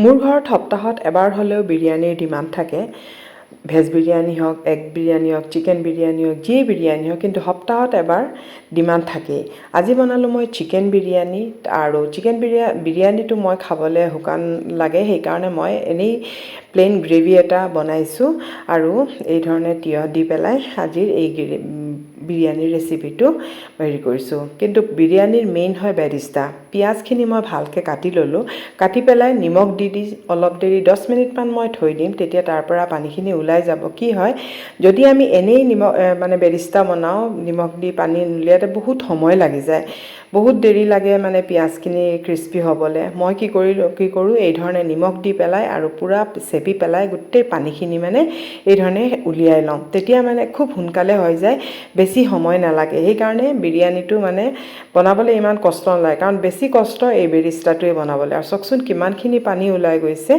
মোৰ ঘৰত সপ্তাহত এবাৰ হ'লেও বিৰিয়ানীৰ ডিমাণ্ড থাকে। ভেজ বিৰিয়ানী হওক, এগ বিৰিয়ানী হওক, চিকেন বিৰিয়ানী হওক, যি বিৰিয়ানী হওক, কিন্তু সপ্তাহত এবাৰ ডিমাণ্ড থাকেই। আজি বনালোঁ মই চিকেন বিৰিয়ানী, আৰু চিকেন বিৰিয়ানীটো মই খাবলৈ শুকান লাগে, সেইকাৰণে মই এনেই প্লেইন গ্ৰেভি এটা বনাইছোঁ আৰু এই ধৰণে তিয়ঁহ দি পেলাই আজিৰ এই বিৰিয়ানীৰ ৰেচিপিটো হেৰি কৰিছোঁ। কিন্তু বিৰিয়ানীৰ মেইন হয় বেৰিষ্টা। পিঁয়াজখিনি মই ভালকৈ কাটি ল'লোঁ, কাটি পেলাই নিমখ দি অলপ দেৰি 10 মিনিটমান মই থৈ দিম, তেতিয়া তাৰ পৰা পানীখিনি ওলাই যাব। কি হয়, যদি আমি এনেই মানে বেৰিষ্টা বনাওঁ, নিমখ দি পানী উলিয়াওঁতে বহুত সময় লাগি যায়, বহুত দেৰি লাগে মানে পিঁয়াজখিনি ক্ৰিস্পি হ'বলৈ। মই কি কৰোঁ, এই ধৰণে নিমখ দি পেলাই আৰু পূৰা চেপি পেলাই গোটেই পানীখিনি মানে এই ধৰণে উলিয়াই লওঁ, তেতিয়া মানে খুব সোনকালে হৈ যায়, বেছি সময় নালাগে। সেইকাৰণে বিৰিয়ানীটো মানে বনাবলৈ ইমান কষ্ট নালাগে, কাৰণ বেছি কষ্ট এই বেৰিষ্টাটোৱে বনাবলৈ। আৰু চাওকচোন কিমানখিনি পানী ওলাই গৈছে,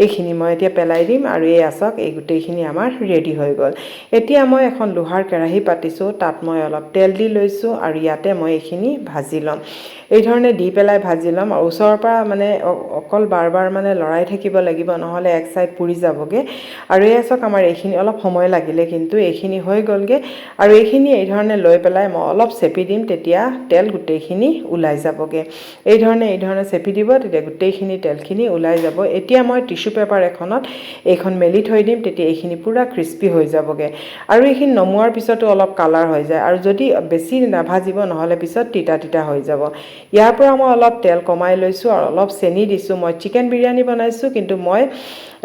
এইখিনি মই এতিয়া পেলাই দিম, আৰু এই আচক এই গোটেইখিনি আমাৰ ৰেডি হৈ গ'ল। এতিয়া মই এখন লোহাৰ কেৰাহী পাতিছোঁ, তাত মই অলপ তেল দি লৈছোঁ, আৰু ইয়াতে মই এইখিনি ভাজি ল'ম। এই ধৰণে দি পেলাই ভাজি ল'ম, আৰু ওচৰৰ পৰা মানে অকল বাৰ বাৰ মানে লৰাই থাকিব লাগিব, নহ'লে এক চাইড পুৰি যাবগৈ। আৰু এই আচক আমাৰ এইখিনি অলপ সময় লাগিলে, কিন্তু এইখিনি হৈ গ'লগৈ। আৰু এইখিনি এই ধৰণে লৈ পেলাই মই অলপ চেপি দিম, তেতিয়া তেল গোটেইখিনি ওলাই যাবগৈ। এই ধৰণে চেপি দিব, তেতিয়া গোটেইখিনি তেলখিনি ওলাই যাব। এতিয়া মই টিশ্যু পেপাৰ এখনত এইখন মেলি থৈ দিম, তেতিয়া এইখিনি পূৰা ক্ৰিস্পি হৈ যাবগৈ। আৰু এইখিনি নমোৱাৰ পিছতো অলপ কালাৰ হৈ যায়, আৰু যদি বেছি নাভাজিব, নহ'লে পিছত তিতা তিতা হৈ যাব। ইয়াৰ পৰা মই অলপ তেল কমাই লৈছোঁ আৰু অলপ চেনি দিছোঁ। মই চিকেন বিৰিয়ানী বনাইছোঁ, কিন্তু মই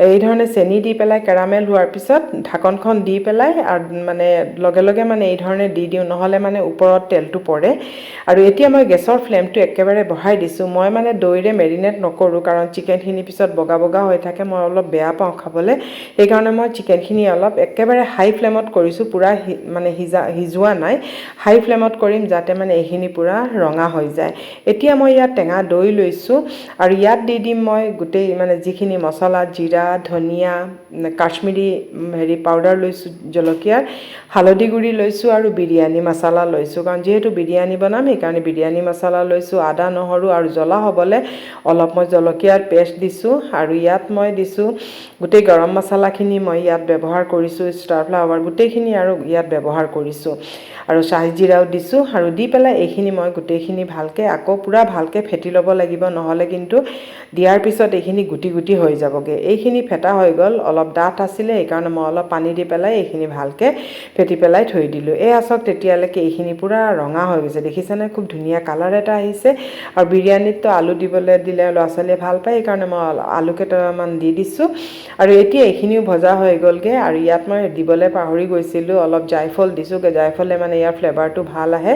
এই ধৰণে চেনি দি পেলাই কেৰামেল হোৱাৰ পিছত ঢাকনখন দি পেলাই আৰু মানে লগে লগে মানে এই ধৰণে দি দিওঁ, নহ'লে মানে ওপৰত তেলটো পৰে। আৰু এতিয়া মই গেছৰ ফ্লেমটো একেবাৰে বঢ়াই দিছোঁ। মই মানে দৈৰে মেৰিনেট নকৰোঁ, কাৰণ চিকেনখিনি পিছত বগা বগা হৈ থাকে, মই অলপ বেয়া পাওঁ খাবলৈ। সেইকাৰণে মই চিকেনখিনি অলপ একেবাৰে হাই ফ্লেমত কৰিছোঁ, পূৰা মানে সিজোৱা নাই, হাই ফ্লেমত কৰিম, যাতে মানে এইখিনি পূৰা ৰঙা হৈ যায়। এতিয়া মই ইয়াত টেঙা দৈ লৈছোঁ, আৰু ইয়াত দি দিম মই গোটেই মানে যিখিনি মছলা, জিৰা, ধনিয়া, কাশ্মীৰী পাউডাৰ লৈছোঁ, জলকীয়াৰ, হালধি গুড়ি লৈছোঁ, আৰু বিৰিয়ানী মছলা লৈছোঁ, কাৰণ যিহেতু বিৰিয়ানী বনাম, সেইকাৰণে বিৰিয়ানী মছলা লৈছোঁ। আদা, নহৰু আৰু জ্বলা হ'বলৈ অলপ মই জলকীয়াৰ পেষ্ট দিছোঁ, আৰু ইয়াত মই দিছোঁ গোটেই গৰম মছলাখিনি মই ইয়াত ব্যৱহাৰ কৰিছোঁ, ষ্টাৰ ফ্লাৱাৰ গোটেইখিনি আৰু ইয়াত ব্যৱহাৰ কৰিছোঁ, আৰু চাহি জিৰাও দিছোঁ। আৰু দি পেলাই এইখিনি মই গোটেইখিনি ভালকৈ আকৌ পূৰা ভালকৈ ফেটি ল'ব লাগিব, নহ'লে কিন্তু দিয়াৰ পিছত এইখিনি গুটি গুটি হৈ যাবগৈ। এইখিনি ফেটা হৈ গ'ল, অলপ ডাঠ আছিলে, সেইকাৰণে মই অলপ পানী দি পেলাই এইখিনি ভালকৈ ফেটি পেলাই থৈ দিলোঁ। এই আচক তেতিয়ালৈকে এইখিনি পূৰা ৰঙা হৈ গৈছে, দেখিছেনে, খুব ধুনীয়া কালাৰ এটা আহিছে। আৰু বিৰিয়ানীততো আলু দিলে ল'ৰা ছোৱালীয়ে ভাল পায়, সেইকাৰণে মই আলু কেইটামান দি দিছোঁ। আৰু এতিয়া এইখিনিও ভজা হৈ গ'লগৈ, আৰু ইয়াত মই দিবলৈ পাহৰি গৈছিলোঁ, অলপ জায়ফল দিছোঁ, জায়ফলে মানে ইয়াৰ ফ্লেভাৰটো ভাল আহে।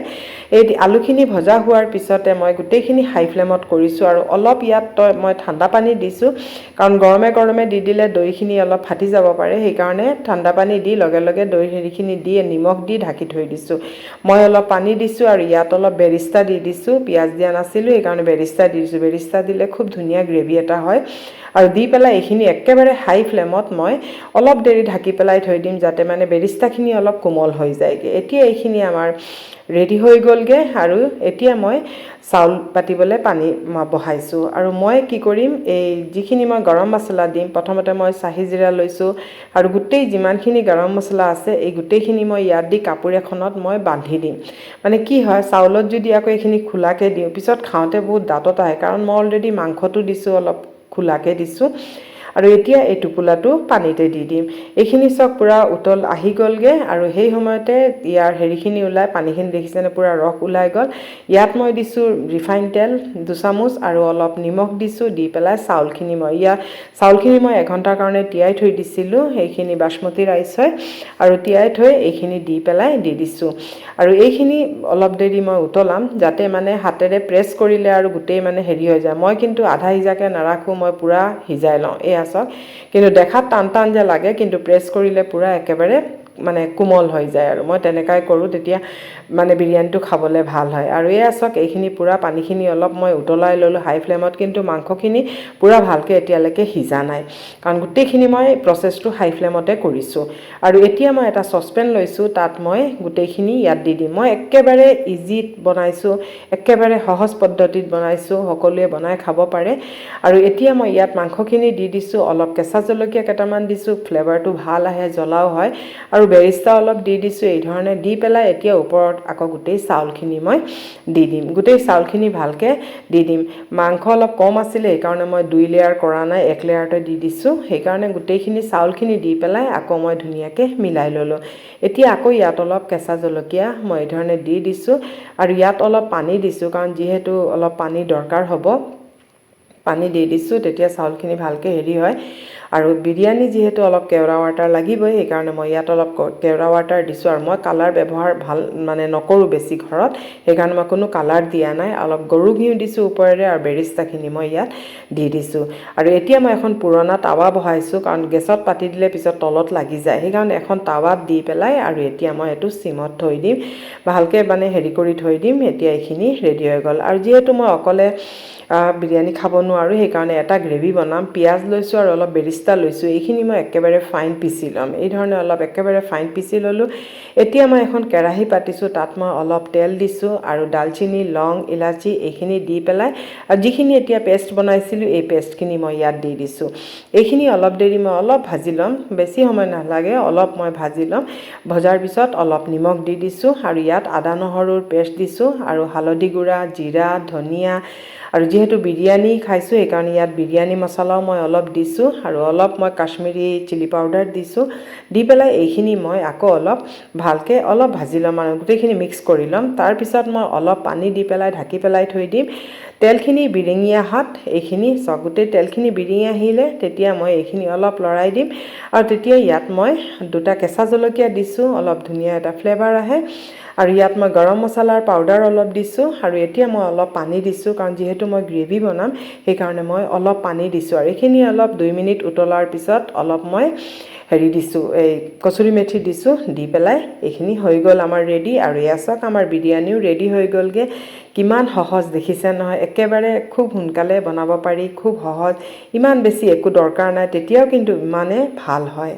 এই আলুখিনি ভজা হোৱাৰ পিছতে মই গোটেইখিনি হাই ফ্লেমত কৰিছোঁ, আৰু অলপ ইয়াত মই ঠাণ্ডা পানী দিছোঁ, কাৰণ গৰমে গৰমে দি দিলে দৈখিনি অলপ ফাটি যাব পাৰে, সেইকাৰণে ঠাণ্ডা পানী দি লগে লগে দৈ হেৰিখিনি দি নিমখ দি ঢাকি থৈ দিছোঁ। মই অলপ পানী দিছোঁ, আৰু ইয়াত অলপ বেৰিষ্টা দি দিছোঁ, পিঁয়াজ দিয়া নাছিলোঁ, সেইকাৰণে বেৰিষ্টা দি দিছোঁ। বেৰিষ্টা দিলে খুব ধুনীয়া গ্ৰেভি এটা হয়। আৰু দি পেলাই এইখিনি একেবাৰে হাই ফ্লেমত মই অলপ দেৰি ঢাকি পেলাই থৈ দিম, যাতে মানে বেৰিষ্টাখিনি অলপ কোমল হৈ যায়গৈ। এতিয়া এইখিনি আমাৰ ৰেডি হৈ গ'লগৈ, আৰু এতিয়া মই চাউল পাতিবলৈ পানী বহাইছোঁ। আৰু মই কি কৰিম, এই যিখিনি মই গৰম মছলা দিম, প্ৰথমতে মই চাহি জিৰা লৈছোঁ, আৰু গোটেই যিমানখিনি গৰম মছলা আছে, এই গোটেইখিনি মই ইয়াত দি কাপোৰ এখনত মই বান্ধি দিম। মানে কি হয়, চাউলত যদি আকৌ এইখিনি খোলাকৈ দিওঁ, পিছত খাওঁতে বহুত দাঁতত আহে, কাৰণ মই অলৰেডি মাংসটো দিছোঁ, অলপ খোলাকৈ দিছোঁ। আৰু এতিয়া এই টোপোলাটো পানীতে দি দিম। এইখিনি চব পূৰা উতল আহি গ'লগৈ, আৰু সেই সময়তে ইয়াৰ হেৰিখিনি ওলাই, পানীখিনি দেখিছেনে, পূৰা ৰস ওলাই গ'ল। ইয়াত মই দিছোঁ ৰিফাইন তেল 2 চামুচ, আৰু অলপ নিমখ দিছোঁ, দি পেলাই চাউলখিনি মই 1 ঘণ্টাৰ কাৰণে তিয়াই থৈ দিছিলোঁ, সেইখিনি বাসমতী ৰাইচ হয়, আৰু তিয়াই থৈ এইখিনি দি পেলাই দি দিছোঁ। আৰু এইখিনি অলপ দেৰি মই উতলাম, যাতে মানে হাতেৰে প্ৰেছ কৰিলে আৰু গোটেই মানে হেৰি হৈ যায়। মই কিন্তু আধা সিজাকৈ নাৰাখোঁ, মই পূৰা সিজাই লওঁ। এই আচক, কিন্তু দেখাত টান টান যে লাগে, কিন্তু প্ৰেছ কৰিলে পূৰা একেবাৰে মানে কোমল হৈ যায় আৰু মই তেনেকাই কৰোঁ, তেতিয়া মানে বিৰিয়ানীটো খাবলৈ ভাল হয়। আৰু এয়া চাওক এইখিনি পূৰা পানীখিনি অলপ মই উতলাই ল'লোঁ হাই ফ্লেমত, কিন্তু মাংসখিনি পূৰা ভালকৈ এতিয়ালৈকে সিজা নাই, কাৰণ গোটেইখিনি মই প্ৰচেছটো হাই ফ্লেমতে কৰিছোঁ। আৰু এতিয়া মই এটা চচপেন লৈছোঁ, তাত মই গোটেইখিনি ইয়াত দি দিম। মই একেবাৰে ইজিত বনাইছোঁ, একেবাৰে সহজ পদ্ধতিত বনাইছোঁ, সকলোৱে বনাই খাব পাৰে। আৰু এতিয়া মই ইয়াত মাংসখিনি দি দিছোঁ, অলপ কেঁচা জলকীয়া কেইটামান দিছোঁ, ফ্লেভাৰটো ভাল আহে, জ্বলাও হয়। আৰু বেৰিষ্টা অলপ দি দিছোঁ। এই ধৰণে দি পেলাই এতিয়া ওপৰত আকৌ গোটেই চাউলখিনি মই দি দিম, গোটেই চাউলখিনি ভালকৈ দি দিম। মাংস অলপ কম আছিলে, সেইকাৰণে মই 2 লেয়াৰ কৰা নাই, 1 লেয়াৰতে দি দিছোঁ। সেইকাৰণে গোটেইখিনি চাউলখিনি দি পেলাই আকৌ মই ধুনীয়াকৈ মিলাই ল'লোঁ। এতিয়া আকৌ ইয়াত অলপ কেঁচা জলকীয়া মই এই ধৰণে দি দিছোঁ, আৰু ইয়াত অলপ পানী দিছোঁ, কাৰণ যিহেতু অলপ পানী দৰকাৰ হ'ব, পানী দি দিছোঁ, তেতিয়া চাউলখিনি ভালকৈ হেৰি হয়। আৰু বিৰিয়ানী যিহেতু অলপ কেওৰা ৱাটাৰ লাগিবই, সেইকাৰণে মই ইয়াত অলপ কেওৰা ৱাটাৰ দিছোঁ। আৰু মই কালাৰ ব্যৱহাৰ মানে নকৰোঁ বেছি ঘৰত, সেইকাৰণে মই কোনো কালাৰ দিয়া নাই। অলপ গৰু ঘিউ দিছোঁ ওপৰেৰে, আৰু বেৰিষ্টাখিনি মই ইয়াত দি দিছোঁ। আৰু এতিয়া মই এখন পুৰণা টাৱা বহাইছোঁ, কাৰণ গেছত পাতি দিলে পিছত তলত লাগি যায়, সেইকাৰণে এখন টাৱাত দি পেলাই আৰু এতিয়া মই এইটো চিমত থৈ দিম, ভালকৈ মানে হেৰি কৰি থৈ দিম। এতিয়া এইখিনি ৰেডি হৈ গ'ল। আৰু যিহেতু মই অকলে বিৰিয়ানী খাব নোৱাৰোঁ, সেইকাৰণে এটা গ্ৰেভি বনাম। পিঁয়াজ লৈছোঁ আৰু অলপ বেৰিষ্টা লৈছোঁ, এইখিনি মই একেবাৰে ফাইন পিচি ল'ম। এই ধৰণে অলপ একেবাৰে ফাইন পিচি ল'লোঁ। এতিয়া মই এখন কেৰাহী পাতিছোঁ, তাত মই অলপ তেল দিছোঁ, আৰু ডালচিনি, লং, ইলাচি এইখিনি দি পেলাই, আৰু যিখিনি এতিয়া পেষ্ট বনাইছিলোঁ, এই পেষ্টখিনি মই ইয়াত দি দিছোঁ। এইখিনি অলপ দেৰি মই অলপ ভাজি ল'ম, বেছি সময় নালাগে, অলপ মই ভাজি ল'ম। ভজাৰ পিছত অলপ নিমখ দি দিছোঁ, আৰু ইয়াত আদা নহৰুৰ পেষ্ট দিছোঁ, আৰু হালধি গুড়া, জিৰা, ধনিয়া, আৰু যিহেতু বিৰিয়ানী খাইছোঁ, সেইকাৰণে ইয়াত বিৰিয়ানী মছলাও মই অলপ দিছোঁ, আৰু অলপ মই কাশ্মীৰী চিলি পাউডাৰ দিছোঁ। দি পেলাই এইখিনি মই আকৌ অলপ ভালকৈ অলপ ভাজি ল'ম, আৰু গোটেইখিনি মিক্স কৰি ল'ম। তাৰপিছত মই অলপ পানী দি পেলাই ঢাকি পেলাই থৈ দিম। তেলখিনি বিৰিঙি অহাত এইখিনি গোটেই তেলখিনি বিৰিঙি আহিলে, তেতিয়া মই এইখিনি অলপ লৰাই দিম। আৰু তেতিয়া ইয়াত মই 2টা কেঁচা জলকীয়া দিছোঁ, অলপ ধুনীয়া এটা ফ্লেভাৰ আহে। আৰু ইয়াত মই গৰম মছলাৰ পাউডাৰ অলপ দিছোঁ, আৰু এতিয়া মই অলপ পানী দিছোঁ, কাৰণ যিহেতু মই গ্ৰেভি বনাম, সেইকাৰণে মই অলপ পানী দিছোঁ। আৰু এইখিনি অলপ 2 মিনিট উতলাৰ পিছত অলপ মই হেৰি দিছোঁ, এই কচুৰি মেথি দিছোঁ। দি পেলাই এইখিনি হৈ গ'ল আমাৰ ৰেডি। আৰু এয়া চাওক আমাৰ বিৰিয়ানীও ৰেডি হৈ গ'লগৈ। কিমান সহজ দেখিছে নহয়, একেবাৰে খুব সোনকালে বনাব পাৰি, খুব সহজ, ইমান বেছি একো দৰকাৰ নাই, তেতিয়াও কিন্তু ইমানে ভাল হয়।